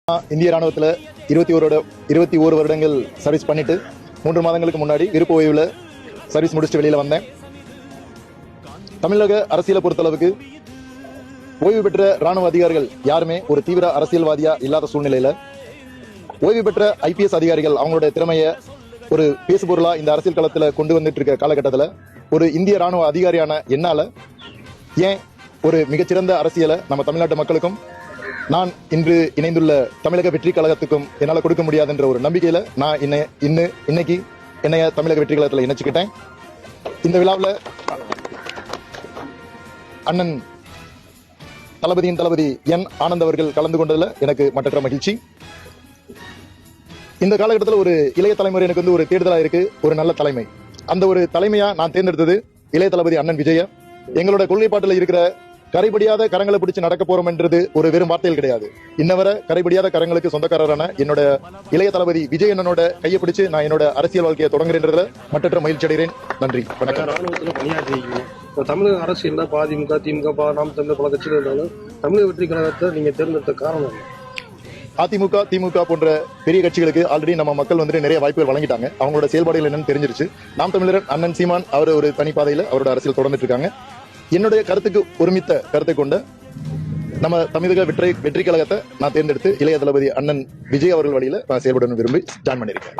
இந்திய ராணுவத்தில் 21 வருடங்கள் சர்வீஸ் பண்ணிட்டு 3 மாதங்களுக்கு முன்னாடி விருப்ப ஓய்வில் சர்வீஸ் முடிச்சுட்டு வெளியில் வந்தேன். தமிழக அரசியலை பொறுத்தளவுக்கு ஓய்வு பெற்ற ராணுவ அதிகாரிகள் யாருமே ஒரு தீவிர அரசியல்வாதியா இல்லாத சூழ்நிலையில ஓய்வு பெற்ற IPS அதிகாரிகள் அவங்களுடைய திறமையை ஒரு பேசுபொருளா இந்த அரசியல் களத்தில் கொண்டு வந்துட்டு இருக்க காலகட்டத்தில் ஒரு இந்திய ராணுவ அதிகாரியான என்னால ஏன் ஒரு மிகச்சிறந்த அரசியலை நம்ம தமிழ்நாட்டு மக்களுக்கும் நான் இன்று இணைந்துள்ள தமிழக வெற்றி கழகத்துக்கும் என்னால் கொடுக்க முடியாதுன்ற ஒரு நம்பிக்கையில நான் இன்னைக்கு என்னைய தமிழக வெற்றி கழகத்தில் இணைச்சுக்கிட்டேன். இந்த விழாவில் அண்ணன் தளபதியின் தளபதி என் ஆனந்த் அவர்கள் கலந்து கொண்டதில் எனக்கு மற்றற்ற மகிழ்ச்சி. இந்த காலகட்டத்தில் ஒரு இளைய தலைமுறை எனக்கு வந்து ஒரு தேடுதலா இருக்கு, ஒரு நல்ல தலைமை. அந்த ஒரு தலைமையா நான் தேர்ந்தெடுத்தது இளைய தளபதி அண்ணன் விஜய. எங்களோட கொள்கைப்பாட்டில் இருக்கிற கரைபடியாத கரங்களை பிடிச்சு நடக்க போறோம் என்றது ஒரு வெறும் வார்த்தைகள் கிடையாது. இன்னவரை கரைபடியாத கரங்களுக்கு சொந்தக்காரரான என்னோட இளைய தளபதி விஜய் அண்ணனோட கையை பிடிச்சு நான் என்னோட அரசியல் வாழ்க்கையை தொடங்குறேன்றதுல மற்றற்ற மகிழ்ச்சி அடைகிறேன். நன்றி, வணக்கம். ராணுவத்தில் பணியாற்றிருக்கீங்க. தமிழக அரசியல்ல அதிமுக, திமுக, நாம் தமிழர் பல கட்சிகள் இருந்தாலும் தமிழக வெற்றி கழகத்தை நீங்க தேர்ந்தெடுத்த காரணம்? அதிமுக, திமுக போன்ற பெரிய கட்சிகளுக்கு ஆல்ரெடி நம்ம மக்கள் வந்துட்டு நிறைய வாய்ப்புகள் வழங்கிட்டாங்க. அவங்களோட செயல்பாடுகள் என்னன்னு தெரிஞ்சிருச்சு. நாம் தமிழர் அண்ணன் சீமான் அவர் ஒரு தனிப்பாதையில அவரோட அரசியல் தொடர்ந்துட்டு இருக்காங்க. என்னுடைய கருத்துக்கு ஒருமித்த கருத்தை கொண்ட நம்ம தமிழக வெற்றி கழகத்தை நான் தேர்ந்தெடுத்து இளைய தளபதி அண்ணன் விஜய் அவர்கள் வழியில நான் செயல்படணும் விரும்பி ஜாயின் பண்ணியிருக்கேன்.